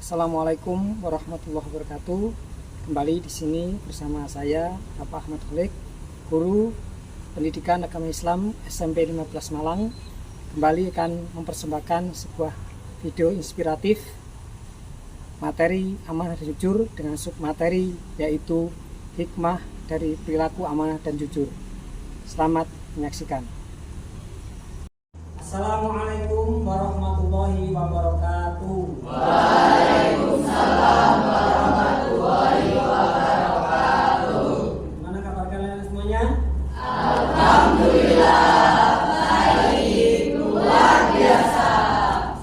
Assalamualaikum warahmatullahi wabarakatuh. Kembali di sini bersama saya Bapak Ahmad Khalid, guru Pendidikan Agama Islam SMP 15 Malang. Kembali akan mempersembahkan sebuah video inspiratif materi amanah dan jujur dengan submateri yaitu hikmah dari perilaku amanah dan jujur. Selamat menyaksikan. Assalamualaikum warahmatullahi wabarakatuh. Waalaikumsalam warahmatullahi wabarakatuh. Gimana kabar kalian semuanya? Alhamdulillah, baik, luar biasa.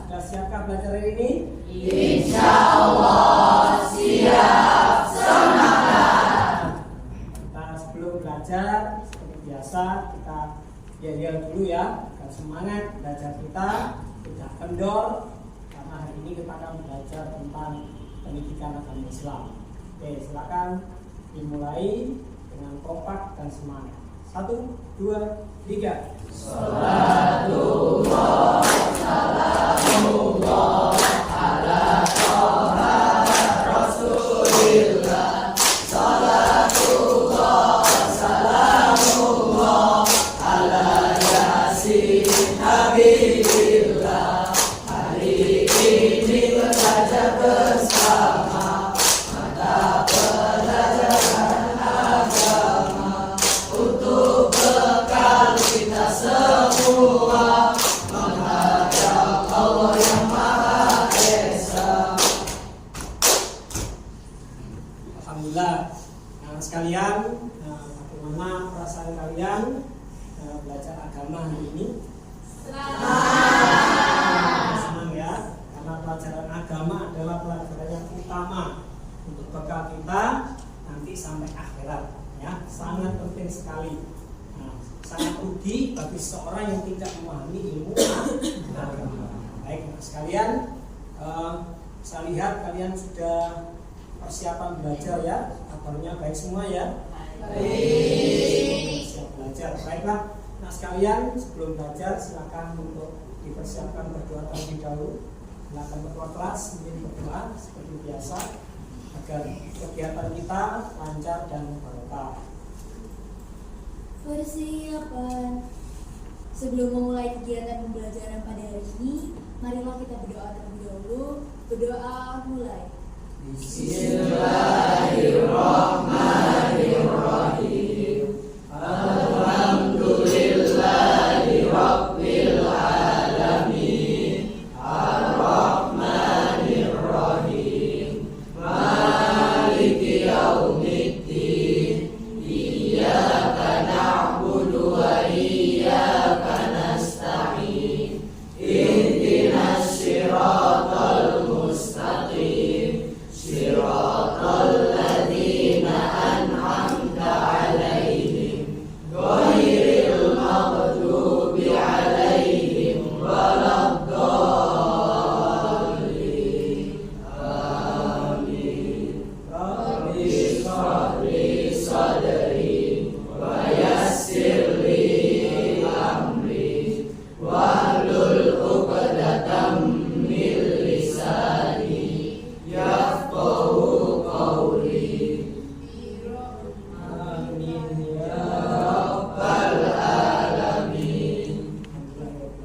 Sudah siapkah belajar hari ini? Insya Allah siap, semangat. Kita sebelum belajar seperti biasa kita yel-yel dulu ya, agar semangat belajar kita tidak kendor, karena hari ini kita akan belajar tentang pendidikan agama Islam. Oke, silakan dimulai dengan kompak dan semangat. 1, 2, 3. Salatullah, salamullah ala toha rasulillah. Salatullah, salamullah ala yasin habibillah. Hari ini belajar bersama mata pelajaran agama untuk bekal kita semua menghadap Allah yang Maha Esa. Alhamdulillah. Nah, sekalian, bagaimana perasaan kalian belajar agama hari ini? Senang ya, karena pelajaran agama adalah pelajaran yang utama untuk bekal kita nanti sampai akhirat. Ya, sangat penting sekali. Nah, sangat rugi bagi seorang yang tidak memahami ilmu agama. Baik, sekalian, saya lihat kalian sudah persiapan belajar ya, kabarnya baik semua ya. Baik. Siap belajar, baiklah. Nah sekalian, sebelum belajar silakan untuk dipersiapkan berdoa terlebih dahulu. Silakan ketua kelas mungkin berdoa seperti biasa agar kegiatan kita lancar dan barokah. Persiapan. Sebelum memulai kegiatan pembelajaran pada hari ini, marilah kita berdoa terlebih dahulu. Berdoa mulai. Bismillahirrahmanirrahim. Alhamdulillahi rabbil alamin. Ar-Rahmanir-Rahim. Maliki yaumiddin. Iyyaka na'budu wa iyyaka nasta'in. Ihdinas siratal mustaqim. Siratal ladzina an'amta 'alaihim ghairil maghdubi 'alaihim waladdallin. Amin. Rabbi shrah li sadri wa yassir li amri wahlul 'uqdatam min lisani yafqahu qawli. Amin ya Rabbal alamin.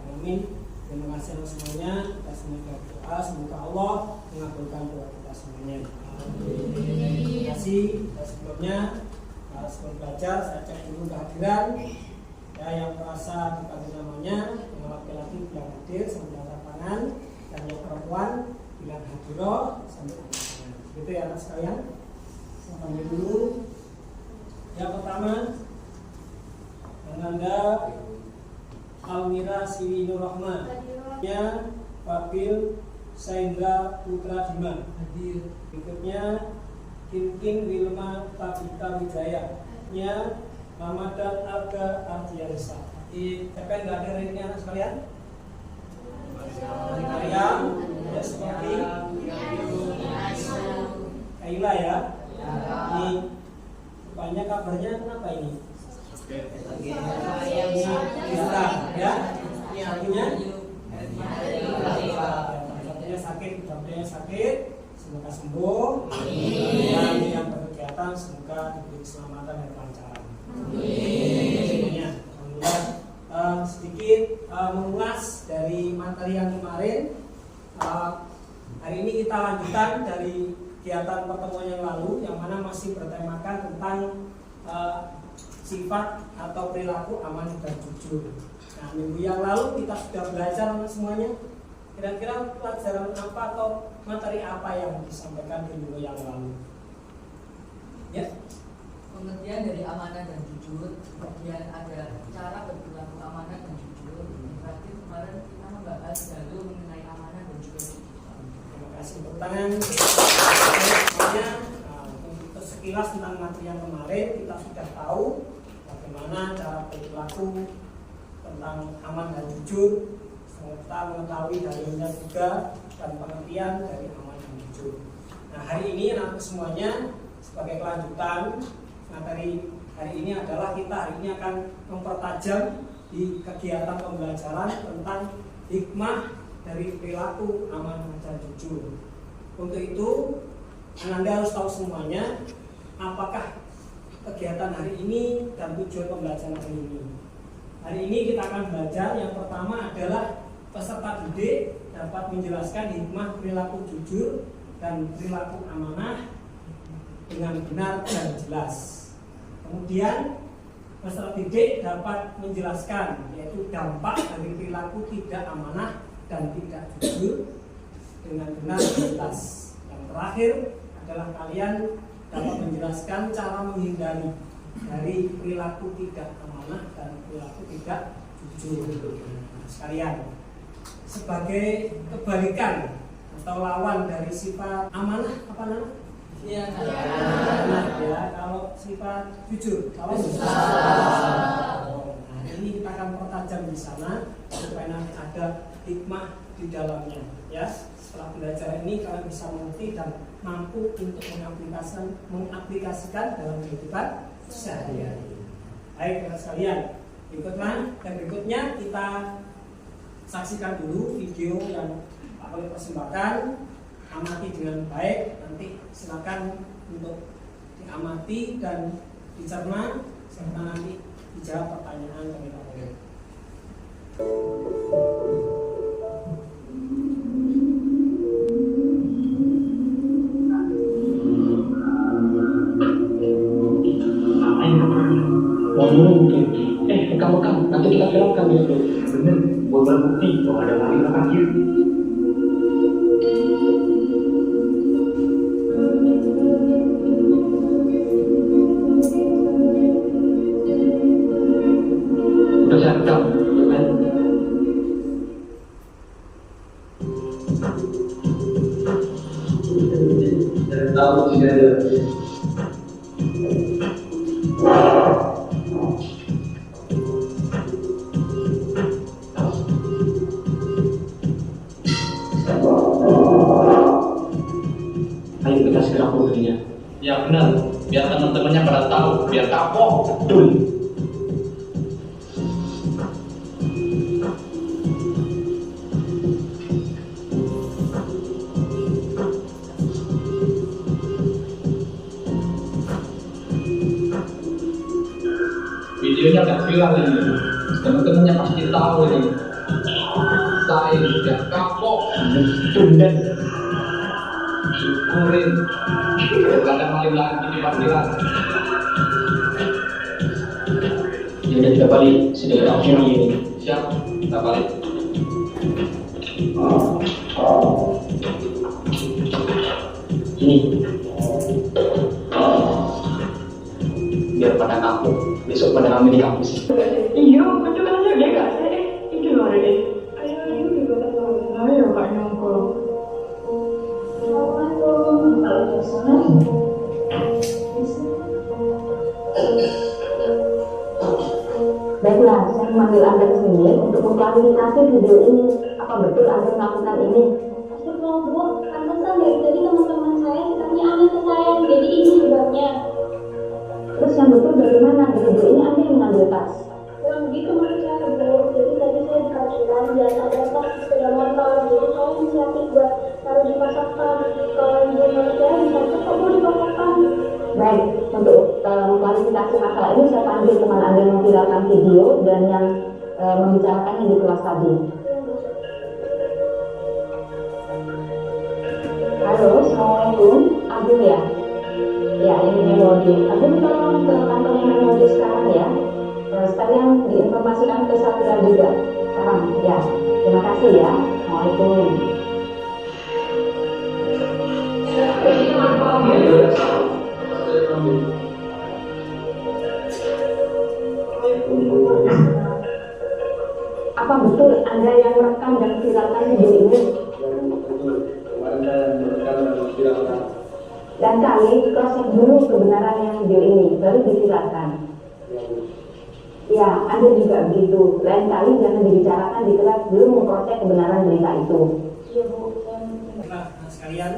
Amin. Terima kasih atas semuanya. Kita semoga berdoa, semoga Allah mengabulkan doa kita semuanya. Terima kasih. Sebelumnya, sebelum belajar saya cek dulu kehadiran. Ya, yang merasa dipanggil namanya, yang laki-laki bilang hadir sambil angkat tangan, dan yang perempuan bilang hadiroh sambil angkat tangan. Gitu ya anak sekalian. Saya panggil dulu. Yang pertama, Ananda Almira Siwi Nur Rahman. Ya, Fabil Saindra Putra Dima. Hadir. Berikutnya Kinkin Wilma Tabita Wijaya. Ya, Ramadan Alga Ardiansa. Siapa yang nggak hadir ini anak sekalian? Maryam, ya seperti Kaila ya. Ini banyak kabarnya, kenapa ini? Bisa ya. Satunya satunya sakit, semoga sembuh. Dan yang berkegiatan semoga diberi keselamatan dan kelancaran. Semuanya. Alhamdulillah. Sedikit mengulas dari materi yang kemarin. Hari ini kita lanjutkan dari kegiatan pertemuan yang lalu, yang mana masih bertemakan tentang sifat atau perilaku aman dan jujur. Nah, minggu yang lalu kita sudah belajar semuanya. Kira-kira pelajaran apa atau materi apa yang disampaikan di minggu yang lalu? Ya. Pengertian dari amanah dan jujur, kemudian ada cara berperilaku amanah dan jujur. Berarti kemarin kita membahas jalur mengenai amanah dan juga jujur. Terima kasih untuk tangan. Semuanya, untuk sekilas tentang materi yang kemarin kita sudah tahu bagaimana cara berperilaku tentang aman dan jujur, serta mengetahui dalilnya juga dan pengertian dari aman dan jujur. Nah, hari ini anak semuanya sebagai kelanjutan materi hari ini adalah kita hari ini akan mempertajam di kegiatan pembelajaran tentang hikmah dari perilaku aman dan jujur. Untuk itu, Anda harus tahu semuanya apakah kegiatan hari ini dan tujuan pembelajaran hari ini. Hari ini kita akan belajar yang pertama adalah peserta didik dapat menjelaskan hikmah perilaku jujur dan perilaku amanah dengan benar dan jelas. Kemudian peserta didik dapat menjelaskan yaitu dampak dari perilaku tidak amanah dan tidak jujur dengan benar dan jelas. Yang terakhir adalah kalian dapat menjelaskan cara menghindari dari perilaku tidak amanah dan perilaku tidak jujur. Sekalian, sebagai kebalikan atau lawan dari sifat amanah apa namanya? Iya. Nah, ya, kalau sifat jujur, kalau nah, ini kita akan pertajam di sana supaya nanti ada hikmah di dalamnya. Ya, setelah belajar ini kalian bisa mengerti dan mampu untuk mengaplikasikan dalam kehidupan sehari-hari. Baik, teman sekalian, berikutnya kita saksikan dulu video yang Pak Khalid persembahkan. Amati dengan baik, nanti silakan untuk diamati dan dicerna serta nanti dijawab pertanyaan dari Pak Khalid. Rekam-rekam, nanti kita filmkan gitu. Bener, buat berbukti bahwa ada lari belakang you. Udah saya rekam, kan? Tahu tidak ada. Ayo kita segera buktinya. Ya benar, biar teman-temannya pada tahu, biar kapok. Betul. Videonya agak viral ini, teman-temannya pasti tahu ini. Saya biar kapok. Tunda. Syukurin, gak ada maling lagi di parkiran. Ya udah kita balik, sudah akhir ini. Siap, kita balik. Ini. Biar pada kapok, besok pada kami di kampus. Iya, betul aja dia gak ada itu loh ada deh. Ayo juga tahu. Ayo kak nyongko. Baiklah, saya memanggil Anda ke sini untuk mengklarifikasi video ini. Apa betul Anda melakukan ini? Astagfirullah Bu, pantesan dari tadi teman-teman saya tanya aneh ke saya, jadi ini sebabnya. Terus yang betul bagaimana? Di video ini Anda yang mengambil tas. Kurang begitu menurut saya Bu, jadi tadi saya di parkiran dan ada tas di sepeda motor, jadi saya inisiatif buat taruh di pasakan. Kalau Ibu video dan yang membicarakannya di kelas tadi. Halo, Assalamualaikum. Abdul ya? Ya, ini Melody. Abdul tolong ke kantornya Melody sekarang ya. Sekalian diinformasikan ke Satria juga sekarang. Ya, terima kasih ya. Assalamualaikum. Apa betul Anda yang merekam dan viralkan video ini? Dan kami cross-check dulu kebenarannya video ini, baru diviralkan. Ya, Anda juga begitu. Lain kali jangan dibicarakan di kelas belum memproses kebenaran berita itu. Iya Bu. Nah, sekalian,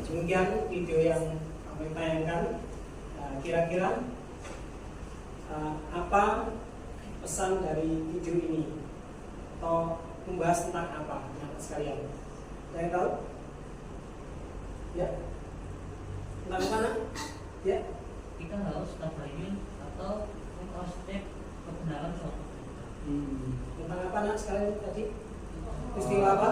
demikian video yang kami tayangkan. Kira-kira apa pesan dari video ini, atau membahas tentang apa, teman-teman sekalian? Ada yang tahu? Ya, tentang mana? Ya, Kita harus tabayun atau mengkonsep kebenaran suatu berita. Tentang apa nak sekalian tadi? Peristiwa apa?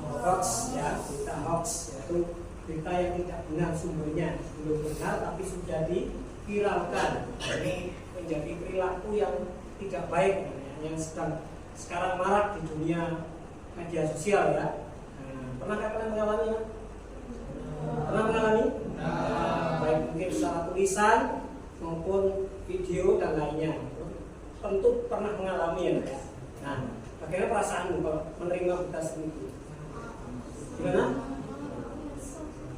Hoax, ya, berita hoax, yaitu berita yang tidak benar sumbernya, belum benar tapi sudah diviralkan. Jadi menjadi perilaku yang tidak baik, yang sedang sekarang marak di dunia media sosial ya. Pernahkah kalian mengalaminya? Pernah mengalami? Baik mungkin secara tulisan maupun video dan lainnya. Tentu pernah mengalami ya. Nah, bagaimana perasaanmu kalau menerima berita seperti itu? Gimana?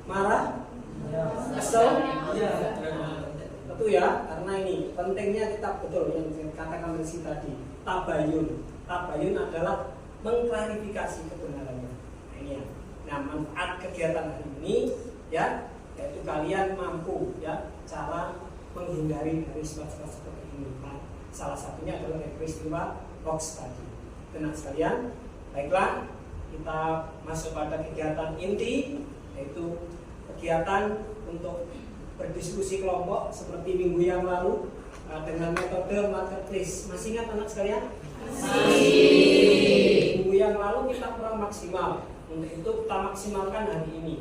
Marah? Kesel? Tentu ya, karena ini pentingnya kita betul yang dikatakan Rizky tadi, tabayun. Tabayun adalah mengklarifikasi kebenarannya. Nah, ini ya. Nah, manfaat kegiatan hari ini ya, yaitu kalian mampu ya cara menghindari dari sebab-sebab seperti ini. Nah, salah satunya adalah peristiwa hoax tadi. Tenang sekalian, baiklah kita masuk pada kegiatan inti, yaitu kegiatan untuk berdiskusi kelompok seperti minggu yang lalu dengan metode marketplace. Masih ingat anak sekalian? Masih. Minggu yang lalu kita kurang maksimal. Untuk itu kita maksimalkan hari ini.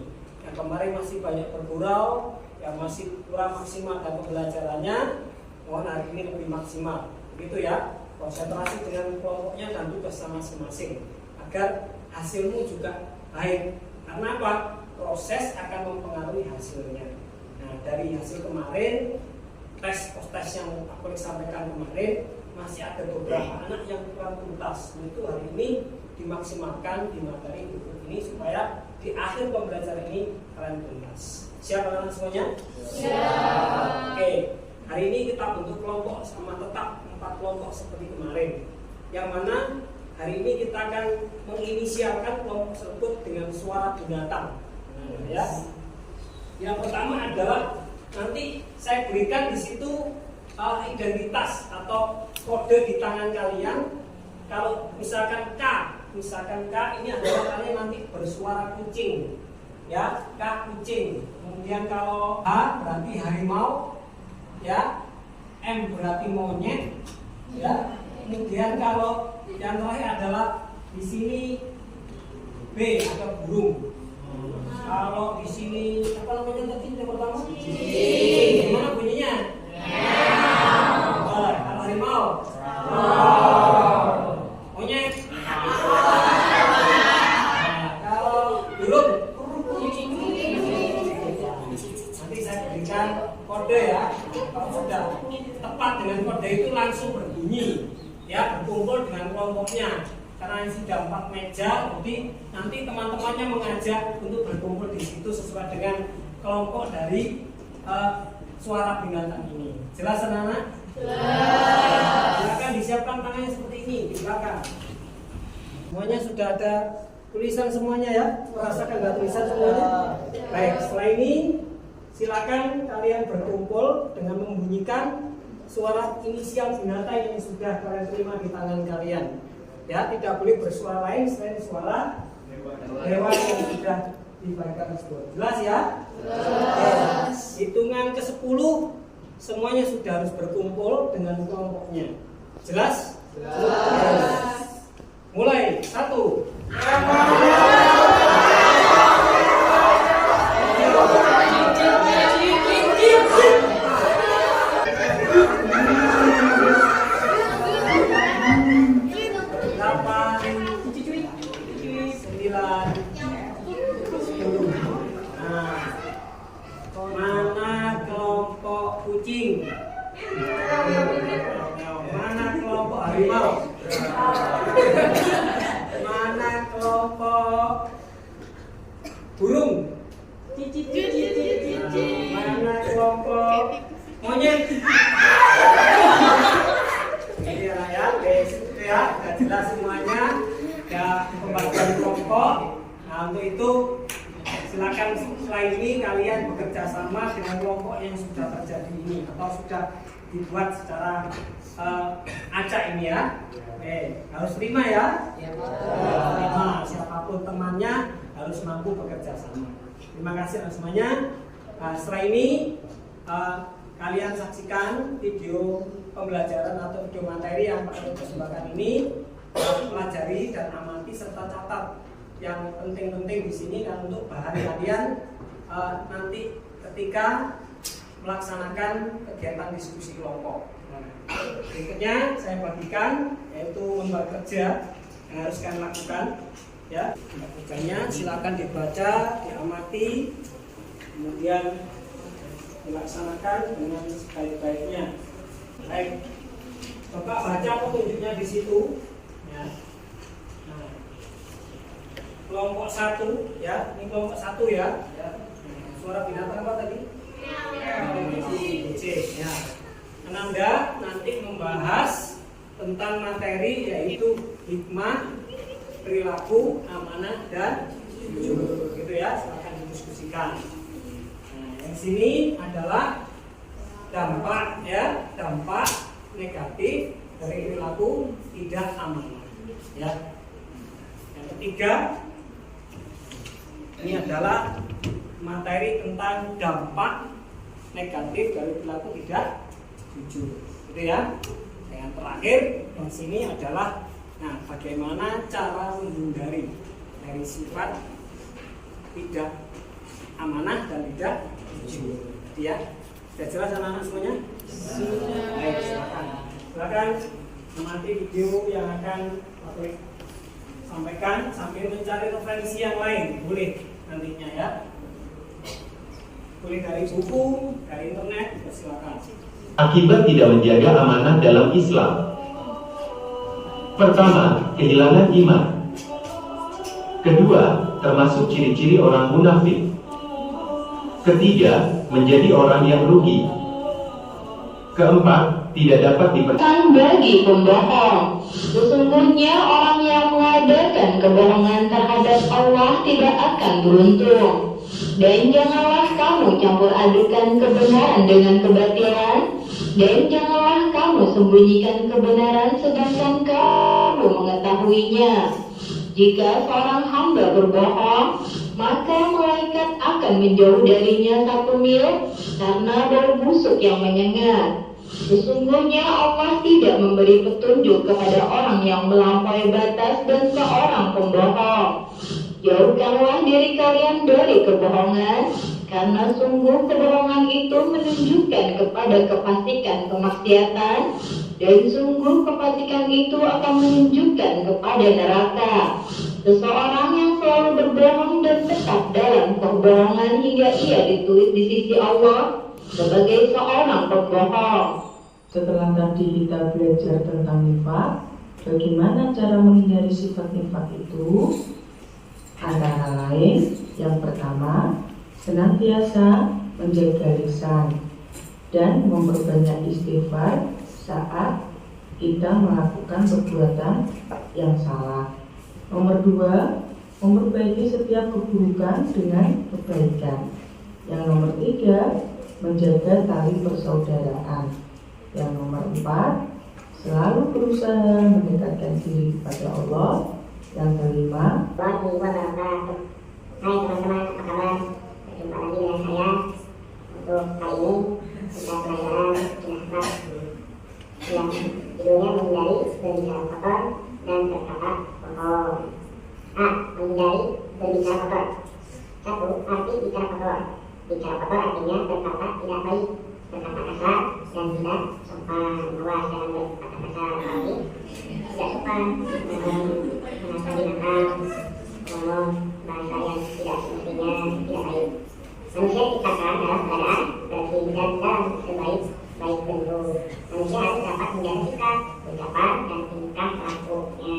Yang kemarin masih banyak bergurau, yang masih kurang maksimal dan pembelajarannya, mohon hari ini lebih maksimal. Begitu ya. Konsentrasi dengan kelompoknya dan tugas masing-masing agar hasilmu juga baik. Karena apa? Proses akan mempengaruhi hasilnya. Nah, dari hasil kemarin, tes yang aku sampaikan kemarin, masih ada beberapa anak yang kurang tuntas. Itu hari ini dimaksimalkan di materi buku ini supaya di akhir pembelajaran ini kalian tuntas. Siap anak-anak semuanya? Siap. Oke, hari ini kita bentuk kelompok sama tetap 4 kelompok seperti kemarin. Yang mana hari ini kita akan menginisialkan kelompok tersebut dengan suara binatang. Ya. Yang pertama adalah nanti saya berikan di situ identitas atau kode di tangan kalian. Kalau misalkan K ini adalah kalian nanti bersuara kucing, ya, K kucing. Kemudian kalau H berarti harimau, ya, M berarti monyet, ya. Kemudian kalau yang terakhir adalah di sini B ada burung. Kalau di sini apa namanya tadi yang pertama? Gimana bunyinya? Kalau harimau? Monyet? Kalau burung? Nanti saya berikan kode ya. Kalau sudah tepat dengan kode itu langsung berbunyi, ya, berkumpul dengan kelompoknya. Karena ini sudah 4 meja, jadi nanti teman-temannya mengajak untuk berkumpul di situ sesuai dengan kelompok dari suara binatang ini. Jelas anak-anak? Jelas. Silakan disiapkan tangannya seperti ini di belakang. Semuanya sudah ada tulisan semuanya ya? Merasakan nggak tulisan semuanya? Baik, setelah ini silakan kalian berkumpul dengan membunyikan suara inisial binatang yang sudah kalian terima di tangan kalian. Ya, tidak boleh bersuara lain selain suara hewan yang sudah dibagikan tersebut. Jelas ya? Jelas. Hitungan ke-10 semuanya sudah harus berkumpul dengan kelompoknya. Jelas? Mulai 1. Mana kelompok kucing? Mana kelompok harimau? Mana kelompok burung? Mana kelompok monyet? Ini ya, ya, sudah jelas semuanya. Ya, pembagian kelompok. Nah, untuk itu silakan setelah ini kalian bekerja sama dengan kelompok yang sudah terjadi ini atau sudah dibuat secara acak ini ya. Harus terima ya. Terima, siapapun temannya harus mampu bekerja sama. Terima kasih semuanya. Setelah ini kalian saksikan video pembelajaran atau video materi yang Pak persembahkan ini. Pelajari dan amati serta catat yang penting-penting di sini dan untuk bahan kalian nanti ketika melaksanakan kegiatan diskusi kelompok. Berikutnya saya bagikan yaitu lembar kerja yang harus kalian lakukan. Ya, lembar kerjanya silakan dibaca, diamati, kemudian dilaksanakan dengan sebaik-baiknya. Baik, Bapak baca petunjuknya di situ. Ya. Nah, kelompok 1 ya, ini kelompok 1 ya. Suara binatang apa tadi? C ya. Ananda nanti membahas tentang materi yaitu hikmah, perilaku, amanah dan jujur. Gitu ya, silakan didiskusikan. Nah, yang sini adalah dampak ya, dampak negatif dari perilaku tidak amanah. Ya. Yang ketiga ini adalah materi tentang dampak negatif dari perilaku tidak jujur, gitu ya. Yang terakhir yang sini adalah bagaimana cara menghindari dari sifat tidak amanah dan tidak jujur, gitu ya. Sudah jelas anak-anak semuanya? Sudah. Baik, silakan menanti video yang akan Pak sampaikan sambil mencari referensi yang lain, boleh nantinya ya. Boleh dari buku, dari internet, silakan. Akibat tidak menjaga amanah dalam Islam. Pertama, kehilangan iman. Kedua, termasuk ciri-ciri orang munafik. Ketiga, menjadi orang yang rugi. Keempat, tidak dapat dipercaya bagi pembohong. Sesungguhnya orang yang mengadakan kebohongan terhadap Allah tidak akan beruntung. Dan janganlah kamu campur adukan kebenaran dengan kebatilan. Dan janganlah kamu sembunyikan kebenaran sedangkan kamu mengetahuinya. Jika seorang hamba berbohong, maka malaikat akan menjauh darinya 1 mil karena bau busuk yang menyengat. Sesungguhnya Allah tidak memberi petunjuk kepada orang yang melampaui batas dan seorang pembohong. Jauhkanlah diri kalian dari kebohongan, karena sungguh kebohongan itu menunjukkan kepada kefasikan kemaksiatan, dan sungguh kefasikan itu akan menunjukkan kepada neraka. Seseorang yang selalu berbohong dan tetap dalam kebohongan hingga ia ditulis di sisi Allah sebagai seorang pembohong. Setelah tadi kita belajar tentang nifak, bagaimana cara menghindari sifat nifak itu? Antara lain, yang pertama, senantiasa menjaga lisan dan memperbanyak istighfar saat kita melakukan perbuatan yang salah. Nomor 2, memperbaiki setiap keburukan dengan kebaikan. Yang nomor 3, menjaga tali persaudaraan. Yang nomor 4, selalu berusaha mendekatkan diri kepada Allah. Yang kelima, Hai teman-teman, apa kabar? Berjumpa lagi dengan saya untuk kali ini kita pelajaran jelaskan yang judulnya menghindari berbicara kotor dan berkata bohong. A. Menghindari berbicara kotor. 1. Arti bicara kotor. Bicara kotor artinya berkata tidak baik, berkata kasar dan tidak sopan. Awas jangan berkata kasar, apalagi tidak sopan, mengasah binatang, ngomong bahasa yang tidak semestinya, tidak baik. Manusia diciptakan dalam keadaan bersih dan dalam sebaik-baik bentuk. Manusia harus dapat menjaga sikap, ucapan, dan tingkah lakunya.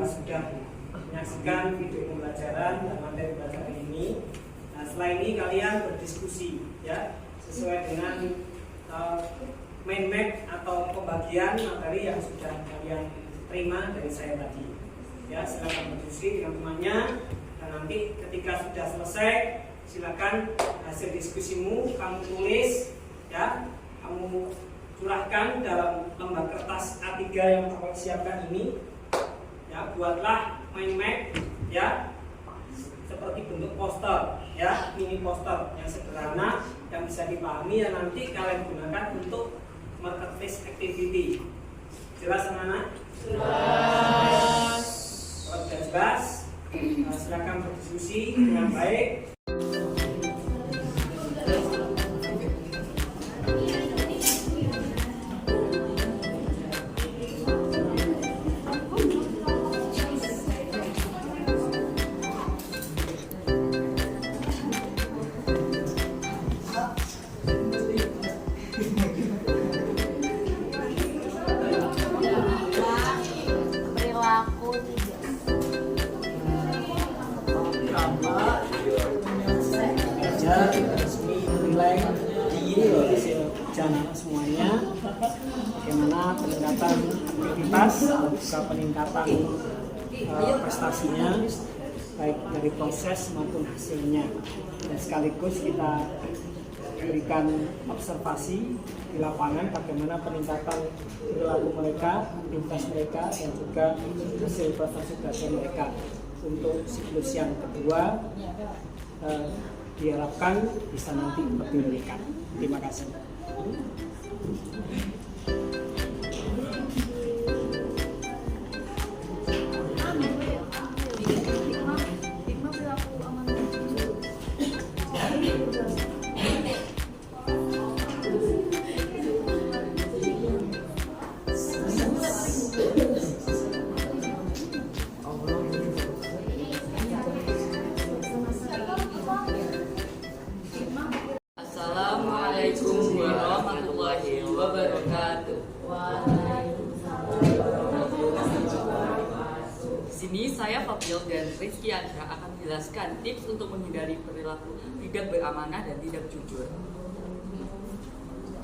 Sudah menyaksikan video pembelajaran dan materi pembelajaran ini. Nah, setelah ini kalian berdiskusi ya sesuai dengan mind map atau pembagian materi yang sudah kalian terima dari saya tadi. Ya, silakan berdiskusi dengan temannya dan nanti ketika sudah selesai silakan hasil diskusimu kamu tulis ya, kamu curahkan dalam lembar kertas A3 yang kamu siapkan ini. Ya, buatlah mind map ya seperti bentuk poster ya, mini poster yang sederhana yang bisa dipahami yang nanti kalian gunakan untuk marketplace activity. Jelas anak-anak? Jelas. Kalau sudah jelas, silakan berdiskusi dengan baik. Semuanya bagaimana peningkatan aktivitas dan juga peningkatan prestasinya baik dari proses maupun hasilnya, dan sekaligus kita berikan observasi di lapangan bagaimana peningkatan perilaku mereka, aktivitas mereka, dan juga hasil prestasi belajar mereka. Untuk siklus yang kedua diharapkan bisa nanti lebih meningkat. Terima kasih. Assalamualaikum warahmatullahi wabarakatuh. Di sini saya Fabio dan Rizky Andra akan menjelaskan tips untuk menghindari perilaku tidak beramanah dan tidak jujur.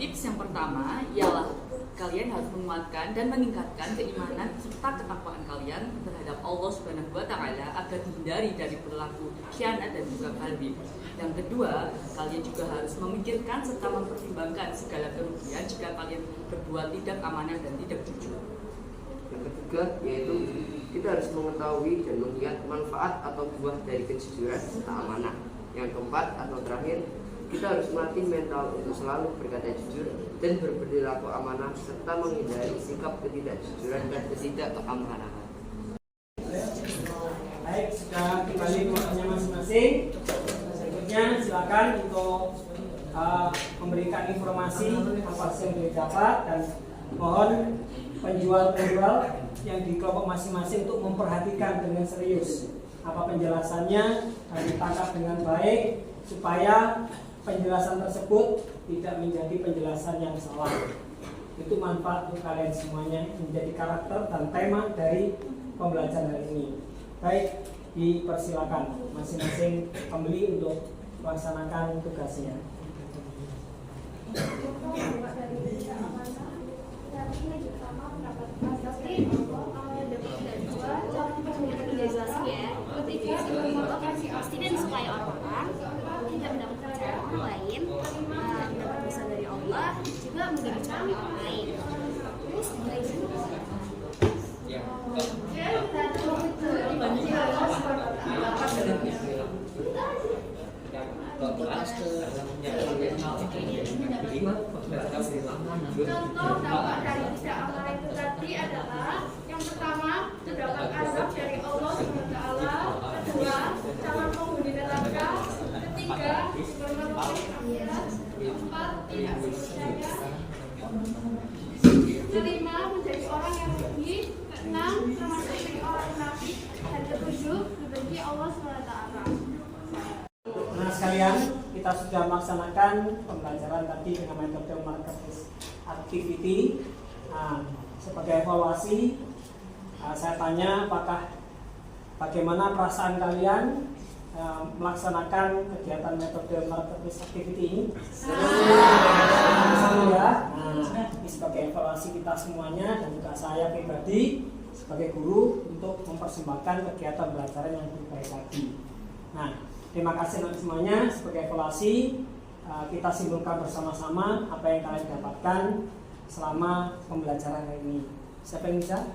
Tips yang pertama ialah kalian harus menguatkan dan meningkatkan keimanan serta ketakwaan kalian terhadap Allah Subhanahu wa Ta'ala agar dihindari dari perilaku khianat dan juga kalbi. Yang kedua, kalian juga harus memikirkan serta mempertimbangkan segala kerugian jika kalian berbuat tidak amanah dan tidak jujur. Yang ketiga yaitu kita harus mengetahui dan melihat manfaat atau buah dari kejujuran serta amanah. Yang keempat atau terakhir, kita harus melatih mental untuk selalu berkata jujur dan berperilaku amanah serta menghindari sikap ketidakjujuran dan ketidakamaнаhan. Baik, sudah kembali ke waktunya masing-masing. Selanjutnya silakan untuk memberikan informasi apa yang didapat, dan mohon penjual-penjual yang di kelompok masing-masing untuk memperhatikan dengan serius apa penjelasannya dan ditangkap dengan baik supaya penjelasan tersebut tidak menjadi penjelasan yang salah. Itu manfaat untuk kalian semuanya, menjadi karakter dan tema dari pembelajaran hari ini. Baik, dipersilakan masing-masing pembeli untuk melaksanakan tugasnya. Dan supaya orang tidak mendapatkan cara orang lain, mendapat dosa dari Allah, juga menjadi contoh orang lain. Terus contoh dampak dari tidak amanah itu tadi adalah yang pertama, terdapat azab dari Allah SWT. Kedua, calon penghuni neraka. Ketiga, bermerupakan akhirat. Keempat, tidak percaya. Kelima, menjadi orang yang rugi. Keenam, termasuk menjadi orang munafik. Dan ketujuh, dibenci Allah SWT. Nah sekalian, kita sudah melaksanakan pembelajaran tadi dengan metode marketplace activity. Sebagai evaluasi, saya tanya bagaimana perasaan kalian melaksanakan kegiatan metode marketplace activity ini? Ya. Ini sebagai evaluasi kita semuanya dan juga saya pribadi sebagai guru untuk mempersembahkan kegiatan pembelajaran yang lebih baik lagi. Nah, terima kasih untuk semuanya. Sebagai evaluasi, kita simpulkan bersama-sama apa yang kalian dapatkan selama pembelajaran hari ini. Siapa yang bisa?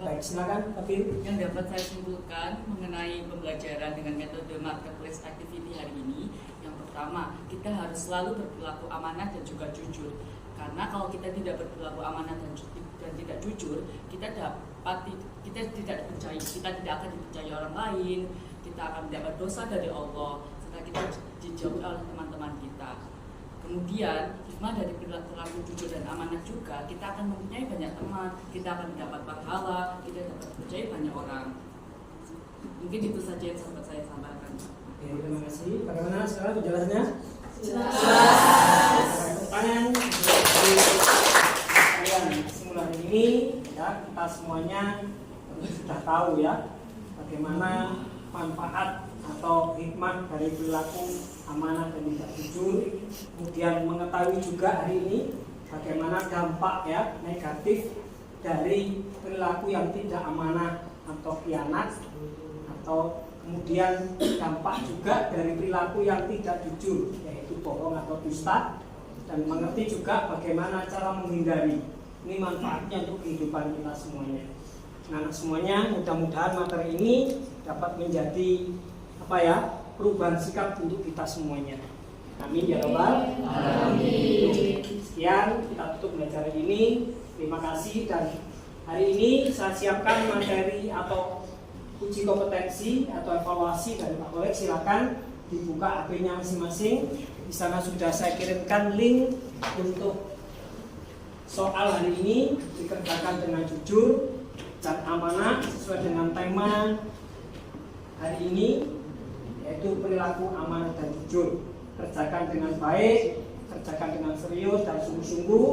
Baik, silakan. Tapi yang dapat saya simpulkan mengenai pembelajaran dengan metode marketplace activity hari ini, yang pertama, kita harus selalu berperilaku amanah dan juga jujur. Karena kalau kita tidak berperilaku amanah dan tidak jujur, kita tidak akan dipercaya orang lain, kita akan mendapat dosa dari Allah, serta kita dijauhi oleh teman-teman kita. Kemudian, hikmah dari perilaku jujur dan amanah juga, kita akan mempunyai banyak teman, kita akan mendapat pahala, kita dapat dipercaya banyak orang. Mungkin itu saja yang sempat saya sampaikan. Oke, terima kasih. Bagaimana sekarang penjelasannya? Jelas. Pertanyaan kalian simulasi ini, ya, kita semuanya sudah tahu ya bagaimana manfaat atau hikmah dari perilaku amanah dan tidak jujur. Kemudian mengetahui juga hari ini bagaimana dampak ya negatif dari perilaku yang tidak amanah atau khianat, atau kemudian dampak juga dari perilaku yang tidak jujur yaitu bohong atau dusta, dan mengerti juga bagaimana cara menghindari. Ini manfaatnya untuk kehidupan kita semuanya. Nah, semuanya mudah-mudahan materi ini dapat menjadi perubahan sikap untuk kita semuanya. Amin ya rabbal alamin. Sekian, kita tutup pembelajaran ini. Terima kasih, dan hari ini saya siapkan materi atau uji kompetensi atau evaluasi dari Pak Kolek. Silakan dibuka HP-nya masing-masing. Di sana sudah saya kirimkan link untuk soal hari ini, dikerjakan dengan jujur dan amanah sesuai dengan tema hari ini, yaitu perilaku amanah dan jujur. Kerjakan dengan baik, kerjakan dengan serius dan sungguh-sungguh.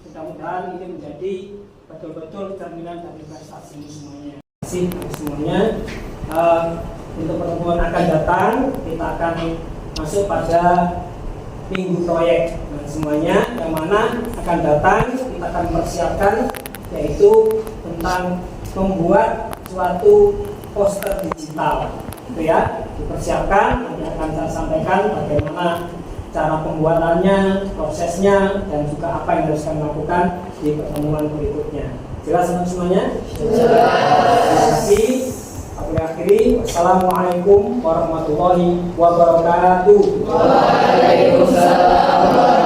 Mudah-mudahan ini menjadi betul-betul cerminan dari prestasi semuanya. Terima kasih semuanya. Untuk pertemuan akan datang, kita akan masuk pada minggu proyek. Nah, semuanya yang mana akan datang, kita akan mempersiapkan, yaitu tentang membuat suatu poster digital. Itu ya, dipersiapkan. Nanti akan saya sampaikan bagaimana cara pembuatannya, prosesnya, dan juga apa yang harus kami lakukan di pertemuan berikutnya. Jelas semuanya? Terima kasih. Aku akhiri. Wassalamualaikum warahmatullahi wabarakatuh. Waalaikumsalam.